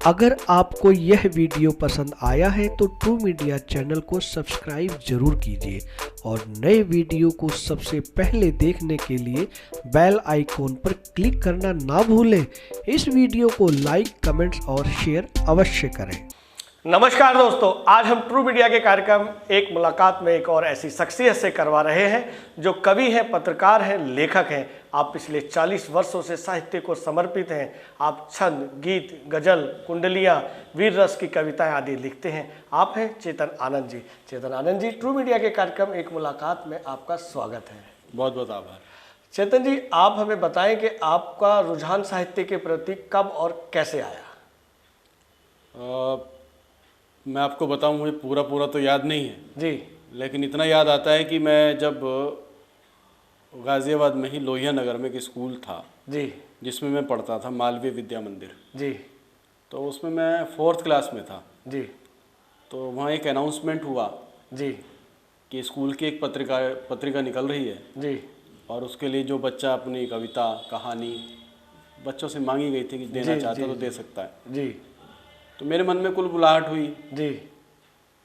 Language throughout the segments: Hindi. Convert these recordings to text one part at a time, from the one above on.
अगर आपको यह वीडियो पसंद आया है तो ट्रू मीडिया चैनल को सब्सक्राइब जरूर कीजिए और नए वीडियो को सबसे पहले देखने के लिए बेल आइकॉन पर क्लिक करना ना भूलें। इस वीडियो को लाइक, कमेंट्स और शेयर अवश्य करें। नमस्कार दोस्तों, आज हम ट्रू मीडिया के कार्यक्रम एक मुलाकात में एक और ऐसी शख्सियत से करवा रहे हैं जो कवि हैं, पत्रकार हैं, लेखक हैं। आप पिछले 40 वर्षों से साहित्य को समर्पित हैं। आप छंद, गीत, गजल, कुंडलियाँ, वीर रस की कविताएं आदि लिखते हैं। आप हैं चेतन आनंद जी। चेतन आनंद जी, ट्रू मीडिया के कार्यक्रम एक मुलाकात में आपका स्वागत है। बहुत बहुत आभार। चेतन जी, आप हमें बताएं कि आपका रुझान साहित्य के प्रति कब और कैसे आया? मैं आपको बताऊं, मुझे पूरा तो याद नहीं है जी, लेकिन इतना याद आता है कि मैं जब गाज़ियाबाद में ही लोहिया नगर में एक स्कूल था जी, जिसमें मैं पढ़ता था, मालवीय विद्या मंदिर। जी, तो उसमें मैं 4th क्लास में था। जी, तो वहाँ एक अनाउंसमेंट हुआ जी, कि स्कूल की एक पत्रिका निकल रही है जी, और उसके लिए जो बच्चा अपनी कविता, कहानी बच्चों से मांगी गई थी कि देना जी, चाहता जी, तो दे सकता है। जी, तो मेरे मन में कुलबुलाहट हुई। जी,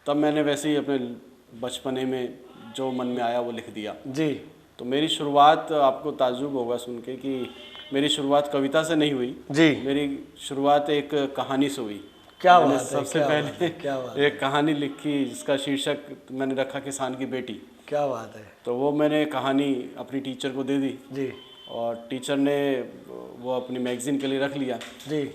तब मैंने वैसे ही अपने बचपने में जो मन में आया वो लिख दिया। जी, तो मेरी शुरुआत, आपको ताज्जुब होगा सुन के कि मेरी शुरुआत कविता से नहीं हुई। जी। मेरी शुरुआत एक कहानी से हुई। क्या मैंने बात है, सबसे क्या बात पहले है, क्या बात एक कहानी लिखी जिसका शीर्षक मैंने रखा किसान की बेटी। क्या बात है। तो वो मैंने कहानी अपनी टीचर को दे दी जी, और टीचर ने वो अपनी मैगज़ीन के लिए रख लिया। जी,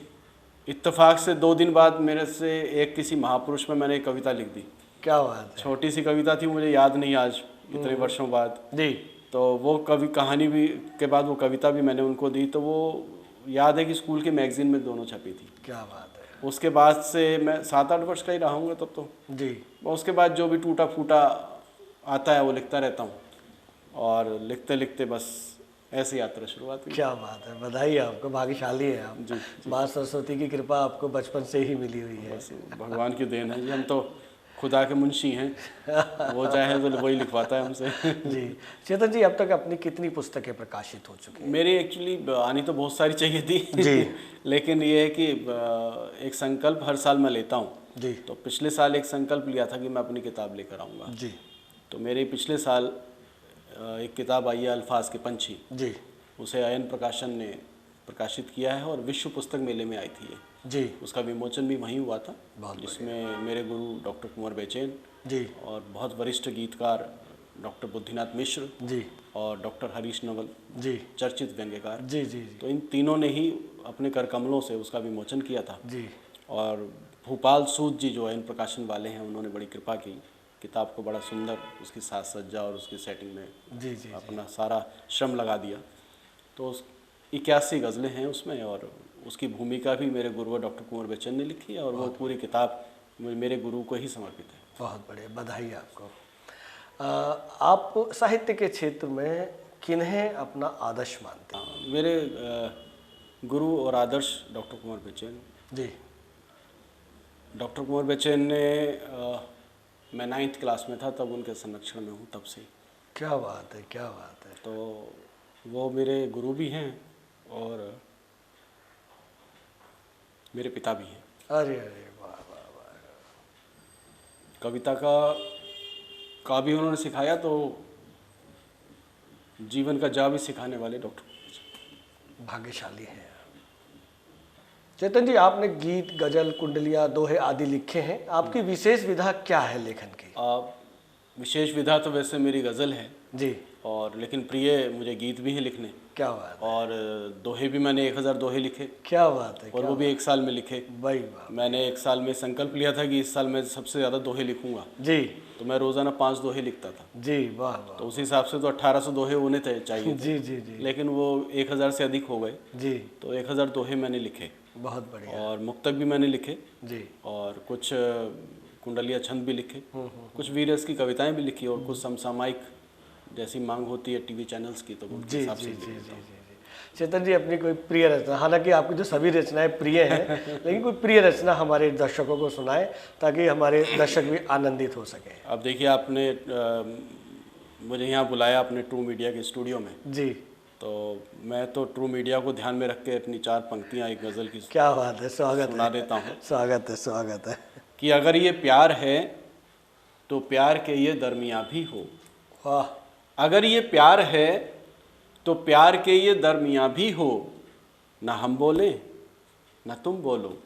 इत्तेफाक से 2 दिन बाद मेरे से एक किसी महापुरुष में मैंने एक कविता लिख दी। क्या बात है। छोटी सी कविता थी, मुझे याद नहीं आज इतने वर्षों बाद। जी, तो वो कहानी भी के बाद वो कविता भी मैंने उनको दी। तो वो याद है कि स्कूल के मैगज़ीन में दोनों छपी थी। क्या बात है। उसके बाद से मैं 7-8 वर्ष का ही रहा हूँगा तब तो। जी, उसके बाद जो भी टूटा फूटा आता है वो लिखता रहता हूँ और लिखते लिखते बस ऐसी यात्रा शुरुआत हुई। क्या बात है, बधाई आपको, भाग्यशाली है आप। जी, माँ सरस्वती की कृपा आपको बचपन से ही मिली हुई है। बस भगवान की देन है जी। हम तो खुदा के मुंशी हैं, वो चाहे तो वही लिखवाता है हमसे। जी, चेतन जी, अब तक अपनी कितनी पुस्तकें प्रकाशित हो चुकी हैं? मेरी एक्चुअली आनी तो बहुत सारी चाहिए थी जी। लेकिन ये है कि एक संकल्प हर साल मैं लेता हूँ। जी, तो पिछले साल एक संकल्प लिया था कि मैं अपनी किताब लेकर आऊँगा। जी, तो मेरे पिछले साल एक किताब आई है, अल्फाज के पंछी। जी, उसे अयन प्रकाशन ने प्रकाशित किया है और विश्व पुस्तक मेले में आई थी ये। जी, उसका विमोचन भी वहीं हुआ था, बहुत जिसमें मेरे गुरु डॉक्टर कुंवर बेचैन जी, और बहुत वरिष्ठ गीतकार डॉक्टर बुद्धिनाथ मिश्र जी, और डॉक्टर हरीश नवल, जी, चर्चित व्यंग्यकार, जी, जी, तो इन तीनों ने ही अपने कर कमलों से उसका विमोचन किया था। जी, और भूपाल सूद जी जो अयन प्रकाशन वाले हैं, उन्होंने बड़ी कृपा की, किताब को बड़ा सुंदर उसकी साज सज्जा और उसकी सेटिंग में जी, जी, अपना सारा श्रम लगा दिया। तो 81 गज़लें हैं उसमें और उसकी भूमिका भी मेरे गुरु डॉक्टर कुंवर बेचैन ने लिखी है और वो पूरी किताब मेरे गुरु को ही समर्पित है। बहुत बढ़िया, बधाई आपको। आप साहित्य के क्षेत्र में किन्हें अपना आदर्श मानते हैं? मेरे गुरु और आदर्श डॉक्टर कुंवर बेचैन। जी, डॉक्टर कुंवर बेचैन ने मैं 9th क्लास में था तब उनके संरक्षण में हूँ, तब से। क्या बात है, क्या बात है। तो वो मेरे गुरु भी हैं और मेरे पिता भी हैं। अरे अरे, वाह वाह वाह। कविता का भी उन्होंने सिखाया, तो जीवन का जा भी सिखाने वाले डॉक्टर। भाग्यशाली हैं। चेतन जी, आपने गीत, गजल, कुंडलियाँ, दोहे आदि लिखे हैं। आपकी विशेष विधा क्या है लेखन की? विशेष विधा तो वैसे मेरी गज़ल है जी, और लेकिन प्रिय मुझे गीत भी हैं लिखने। क्या बात है, और दोहे भी मैंने 1000 दोहे लिखे क्या बात है, और वो भी 1 साल में लिखे। भाई वाह। मैंने 1 साल में संकल्प लिया था कि इस साल मैं सबसे ज़्यादा दोहे लिखूंगा। जी, तो मैं रोज़ाना 5 दोहे लिखता था। जी, वाह वाह। तो उस हिसाब से तो 1800 दोहे होने चाहिए थे। जी, जी, जी, लेकिन वो 1000 से अधिक हो गए। जी, तो 1000 दोहे मैंने लिखे बहुत बढ़िया। और मुक्तक भी मैंने लिखे जी, और कुछ कुंडलिया छंद भी लिखे, कुछ वीरस की कविताएं भी लिखी और कुछ समसामयिक जैसी मांग होती है टीवी चैनल्स की, तो उनके जी, हिसाब जी, से जी, भी जी, लिखता हूँ। जी। चेतन जी, अपनी कोई प्रिय रचना, हालांकि आपकी जो सभी रचनाएं प्रिय हैं लेकिन कोई प्रिय रचना हमारे दर्शकों को सुनाए ताकि हमारे दर्शक भी आनंदित हो सके। अब देखिए, आपने मुझे यहाँ बुलाया अपने ट्रू मीडिया के स्टूडियो में, जी, तो मैं तो ट्रू मीडिया को ध्यान में रख के अपनी 4 पंक्तियाँ एक गज़ल की क्या बात है, स्वागत सुना है, देता हूँ स्वागत है, स्वागत है। कि अगर ये प्यार है तो प्यार के ये दरमियाँ भी हो। वाह, अगर ये प्यार है तो प्यार के ये दरमियाँ भी हो। ना हम बोले ना तुम बोलो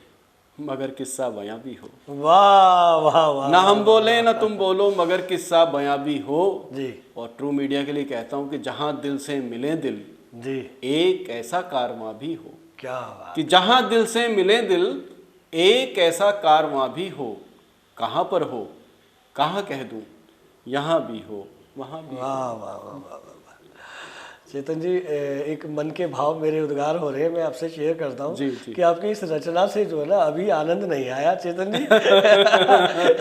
मगर किस्सा बयां भी हो। वाह वाह वाह। ना हम बोले ना तुम बोलो मगर किस्सा बयां भी हो। जी और ट्रू मीडिया के लिए कहता हूँ कि जहाँ दिल से मिले दिल जी, एक ऐसा कारवां भी हो। क्या बात। कि जहाँ दिल से मिले दिल एक ऐसा कारवां भी हो। कहाँ पर हो कहाँ कह दूँ यहाँ भी हो वहाँ भी हो। वाह वाह वाह वाह वाह वाह। चेतन जी, एक मन के भाव मेरे उद्गार हो रहे हैं, मैं आपसे शेयर करता हूँ जी, जी। कि आपकी इस रचना से जो है ना अभी आनंद नहीं आया चेतन जी।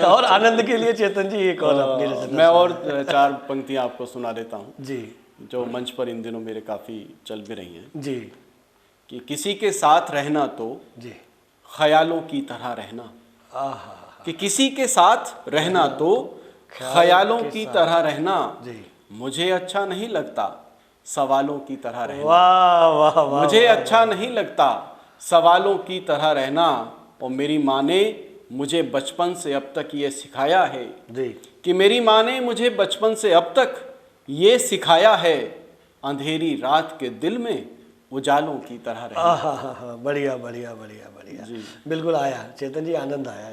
और आनंद के लिए चेतन जी एक और अपनी रचना मैं और 4 पंक्तियाँ आपको सुना देता हूँ जी जो मंच पर इन दिनों मेरे काफ़ी चल भी रही हैं। जी कि किसी के साथ रहना तो जी, ख्यालों की तरह रहना। आहा, कि किसी के साथ रहना तो ख्यालों की तरह रहना। जी, मुझे अच्छा नहीं लगता सवालों की तरह रहना। वाह वाह वाह। मुझे अच्छा नहीं लगता सवालों की तरह रहना। और मेरी माँ ने मुझे बचपन से अब तक ये सिखाया है जी, कि मेरी माँ ने मुझे बचपन से अब तक ये सिखाया है अंधेरी रात के दिल में उजालों की तरह रहना। आहा, बढ़िया बढ़िया बढ़िया बढ़िया। जी। बिल्कुल आया चेतन जी, आनंद आया।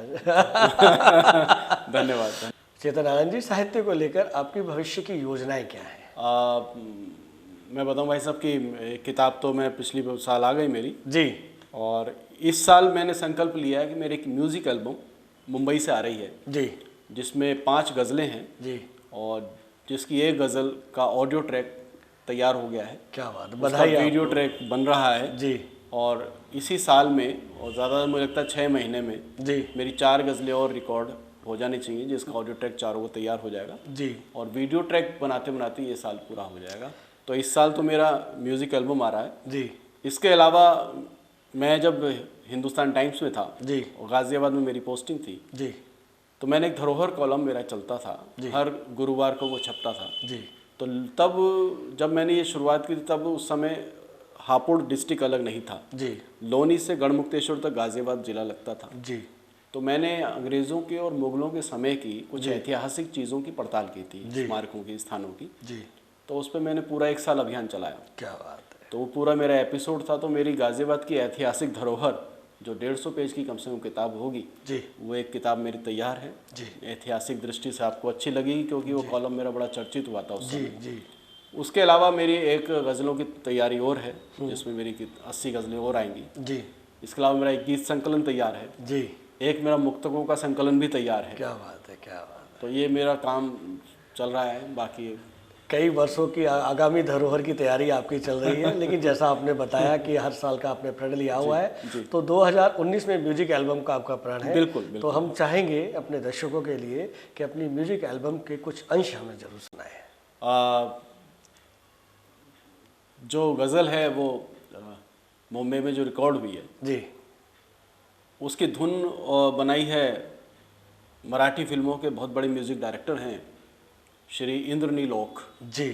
धन्यवाद। चेतन आनंद जी, साहित्य को लेकर आपकी भविष्य की योजनाएं क्या हैं? मैं बताऊं भाई साहब कि किताब तो मैं पिछली साल आ गई मेरी। जी और इस साल मैंने संकल्प लिया है कि मेरी एक म्यूज़िक एल्बम मुंबई से आ रही है जी जिसमें 5 गज़लें हैं जी, और जिसकी एक गज़ल का ऑडियो ट्रैक तैयार हो गया है। क्या बात, उसका बधाई वीडियो आपको। ट्रैक बन रहा है जी और इसी साल में और ज़्यादा मुझे लगता है 6 महीने में जी मेरी 4 गज़लें और रिकॉर्ड हो जानी चाहिए जिसका ऑडियो ट्रैक चारों को तैयार हो जाएगा। जी, और वीडियो ट्रैक बनाते बनाते ये साल पूरा हो जाएगा। तो इस साल तो मेरा म्यूज़िक एल्बम आ रहा है। जी इसके अलावा मैं जब हिंदुस्तान टाइम्स में था जी और गाज़ियाबाद में मेरी पोस्टिंग थी जी तो मैंने एक धरोहर कॉलम मेरा चलता था, हर गुरुवार को वो छपता था। जी, तो तब जब मैंने ये शुरुआत की थी तब उस समय हापुड़ डिस्ट्रिक्ट अलग नहीं था। जी लोनी से गढ़मुक्तेश्वर तक गाज़ियाबाद ज़िला लगता था। जी, तो मैंने अंग्रेज़ों के और मुग़लों के समय की कुछ ऐतिहासिक चीज़ों की पड़ताल की थी, स्मारकों की, स्थानों की। जी, तो उस पर मैंने पूरा 1 साल अभियान चलाया। क्या बात है। तो वो पूरा मेरा एपिसोड था। तो मेरी गाज़ियाबाद की ऐतिहासिक धरोहर जो 150 पेज की कम से कम किताब होगी, जी वो एक किताब मेरी तैयार है। जी ऐतिहासिक दृष्टि से आपको अच्छी लगेगी क्योंकि वो कॉलम मेरा बड़ा चर्चित हुआ था उस जी समय। जी, उसके अलावा मेरी एक गज़लों की तैयारी और है जिसमें मेरी 80 गज़लें और आएंगी। जी इसके अलावा मेरा एक गीत संकलन तैयार है, जी, एक मेरा मुक्तकों का संकलन भी तैयार है। क्या बात है, क्या बात। तो ये मेरा काम चल रहा है। बाकी कई वर्षों की आगामी धरोहर की तैयारी आपकी चल रही है, लेकिन जैसा आपने बताया कि हर साल का आपने प्रण लिया हुआ है, तो 2019 में म्यूजिक एल्बम का आपका प्रण है। बिल्कुल, बिल्कुल। तो हम चाहेंगे अपने दर्शकों के लिए कि अपनी म्यूजिक एल्बम के कुछ अंश हमें जरूर सुनाएं। जो गज़ल है वो मुंबई में जो रिकॉर्ड हुई है जी उसकी धुन बनाई है मराठी फिल्मों के बहुत बड़े म्यूज़िक डायरेक्टर हैं श्री इंद्रनील ओक जी,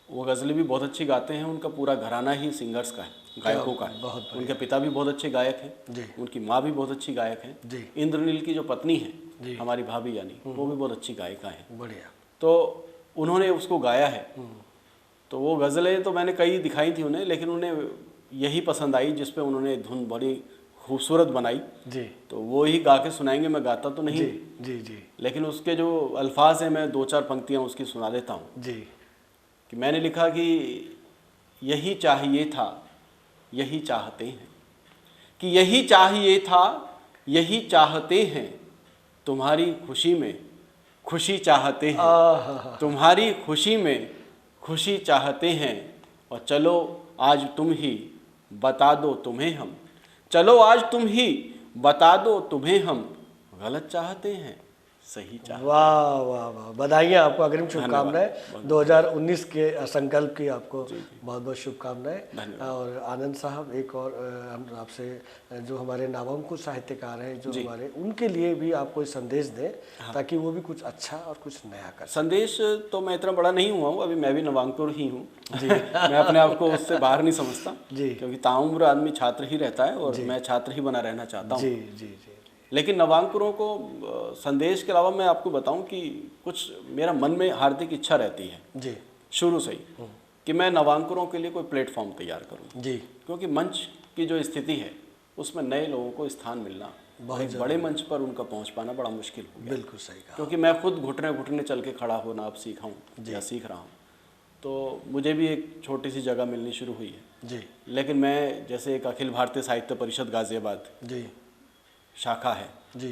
वो गज़लें भी बहुत अच्छी गाते हैं। उनका पूरा घराना ही सिंगर्स का है, गायकों का है। बहुत बढ़िया। उनके पिता भी बहुत अच्छे गायक हैं, जी उनकी माँ भी बहुत अच्छी गायक हैं। जी, इंद्रनील की जो पत्नी जी। है हमारी भाभी यानी, वो भी बहुत अच्छी गायिका हैं। बढ़िया। तो उन्होंने उसको गाया है। तो वो गज़लें तो मैंने कई दिखाई थी उन्हें, लेकिन उन्हें यही पसंद आई जिस पे उन्होंने धुन बड़ी खूबसूरत बनाई। जी तो वो ही गा के सुनाएंगे, मैं गाता तो नहीं, जी जी लेकिन उसके जो अल्फाज हैं मैं 2-4 पंक्तियाँ उसकी सुना देता हूँ। जी, कि मैंने लिखा कि यही चाहिए था यही चाहते हैं, कि यही चाहिए था यही चाहते हैं, तुम्हारी खुशी में खुशी चाहते हैं, तुम्हारी खुशी में खुशी चाहते हैं। और चलो आज तुम ही बता दो तुम्हें हम, चलो आज तुम ही बता दो तुम्हें हम, गलत चाहते हैं सही चाहते। वाह वाह वाह, बधाइयाँ आपको, अग्रिम शुभकामनाएं। 2019 के संकल्प की आपको बहुत बहुत शुभकामनाएं। और आनंद साहब, एक और हम आपसे, जो हमारे नामांकुर साहित्यकार हैं जो हमारे, उनके लिए भी आप कोई संदेश दें ताकि वो भी कुछ अच्छा और कुछ नया कर। संदेश तो मैं इतना बड़ा नहीं हुआ हूँ, अभी मैं भी नवांकुर ही हूँ जी। मैं अपने आप को उससे बाहर नहीं समझता जी, क्योंकि ताउम्र आदमी छात्र ही रहता है और मैं छात्र ही बना रहना चाहता हूँ जी जी जी। लेकिन नवांकुरों को संदेश के अलावा मैं आपको बताऊं कि कुछ मेरा मन में हार्दिक इच्छा रहती है जी शुरू से ही कि मैं नवांकुरों के लिए कोई प्लेटफॉर्म तैयार करूं जी, क्योंकि मंच की जो स्थिति है उसमें नए लोगों को स्थान मिलना, एक बड़े मंच पर उनका पहुंच पाना बड़ा मुश्किल हो गया। बिल्कुल सही कहा। क्योंकि मैं खुद घुटने घुटने चल के खड़ा होना अब सीखा हूँ या सीख रहा हूँ, तो मुझे भी एक छोटी सी जगह मिलनी शुरू हुई है जी। लेकिन मैं जैसे एक अखिल भारतीय साहित्य परिषद गाजियाबाद जी शाखा है जी,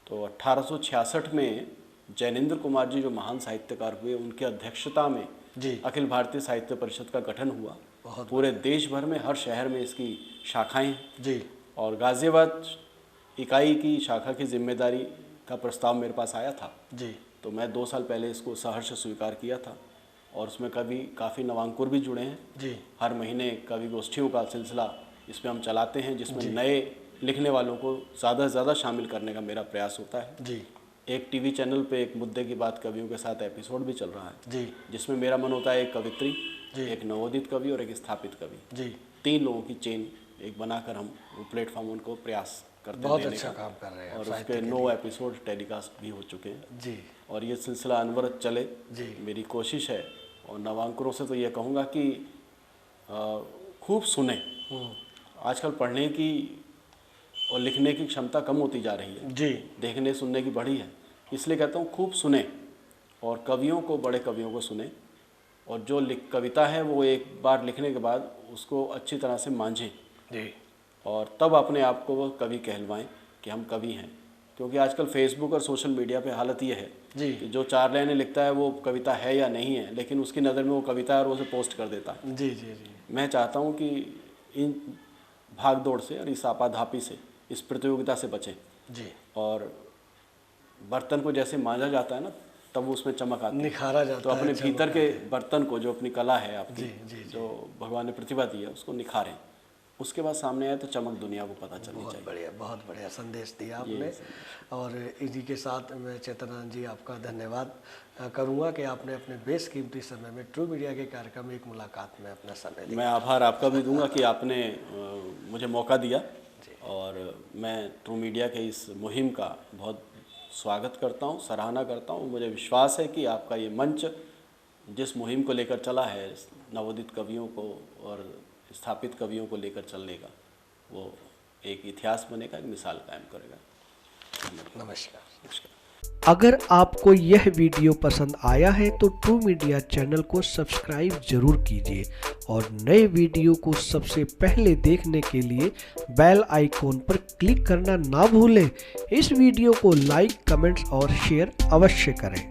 तो 1866 में जैनेंद्र कुमार जी जो महान साहित्यकार हुए, उनके अध्यक्षता में जी अखिल भारतीय साहित्य परिषद का गठन हुआ। पूरे देश भर में हर शहर में इसकी शाखाएं हैं जी। और गाजियाबाद इकाई की शाखा की जिम्मेदारी का प्रस्ताव मेरे पास आया था जी, तो मैं 2 साल पहले इसको सहर्ष स्वीकार किया था और उसमें काफ़ी नवांकुर भी जुड़े हैं जी। हर महीने कवि गोष्ठियों का सिलसिला इसमें हम चलाते हैं जिसमें नए लिखने वालों को ज़्यादा से ज़्यादा शामिल करने का मेरा प्रयास होता है जी। एक टीवी चैनल पे एक मुद्दे की बात कवियों के साथ एपिसोड भी चल रहा है जी जिसमें मेरा मन होता है एक कवित्री, एक नवोदित कवि और एक स्थापित कवि जी, 3 लोगों की चेन एक बनाकर हम वो प्लेटफॉर्म उनको प्रयास करते हैं। बहुत अच्छा काम कर रहे हैं और उसके 9 एपिसोड टेलीकास्ट भी हो चुके हैं जी। और ये सिलसिला अनवरत चले जी। मेरी कोशिश है। और नवांकुरों से तो ये कहूँगा कि खूब सुने। आजकल पढ़ने की और लिखने की क्षमता कम होती जा रही है जी, देखने सुनने की बढ़ी है, इसलिए कहता हूँ खूब सुने और कवियों को, बड़े कवियों को सुने और जो कविता है वो एक बार लिखने के बाद उसको अच्छी तरह से मांझें जी, और तब अपने आप को वो कवि कहलवाएं कि हम कवि हैं। क्योंकि आजकल फेसबुक और सोशल मीडिया पे हालत ये है जी कि जो 4 लाइनें लिखता है वो कविता है या नहीं है, लेकिन उसकी नज़र में वो कविता है और उसे पोस्ट कर देता है। जी जी जी। मैं चाहता हूँ कि इन भाग दौड़ से और इस आपाधापी से, इस प्रतियोगिता से बचें जी। और बर्तन को जैसे मांजा जाता है ना तब वो उसमें चमक आती है, निखारा जाता है, तो अपने भीतर के बर्तन को, जो अपनी कला है आपकी, जो भगवान ने प्रतिभा दी है उसको निखारें, उसके बाद सामने आए तो चमक दुनिया को पता चलनी चाहिए। बहुत बढ़िया संदेश दिया आपने। और इसी के साथ मैं चेतनानंद जी आपका धन्यवाद करूंगा कि आपने अपने बेशकीमती समय में ट्रू मीडिया के कार्यक्रम में एक मुलाकात में अपना समय दिया। मैं आभार आपका भी दूंगा कि आपने मुझे मौका दिया और मैं ट्रू मीडिया के इस मुहिम का बहुत स्वागत करता हूं, सराहना करता हूं। मुझे विश्वास है कि आपका ये मंच जिस मुहिम को लेकर चला है, नवोदित कवियों को और स्थापित कवियों को लेकर चलने का, वो एक इतिहास बनेगा, एक मिसाल कायम करेगा। नमस्कार। अगर आपको यह वीडियो पसंद आया है तो ट्रू मीडिया चैनल को सब्सक्राइब जरूर कीजिए और नए वीडियो को सबसे पहले देखने के लिए बेल आइकॉन पर क्लिक करना ना भूलें। इस वीडियो को लाइक, कमेंट्स और शेयर अवश्य करें।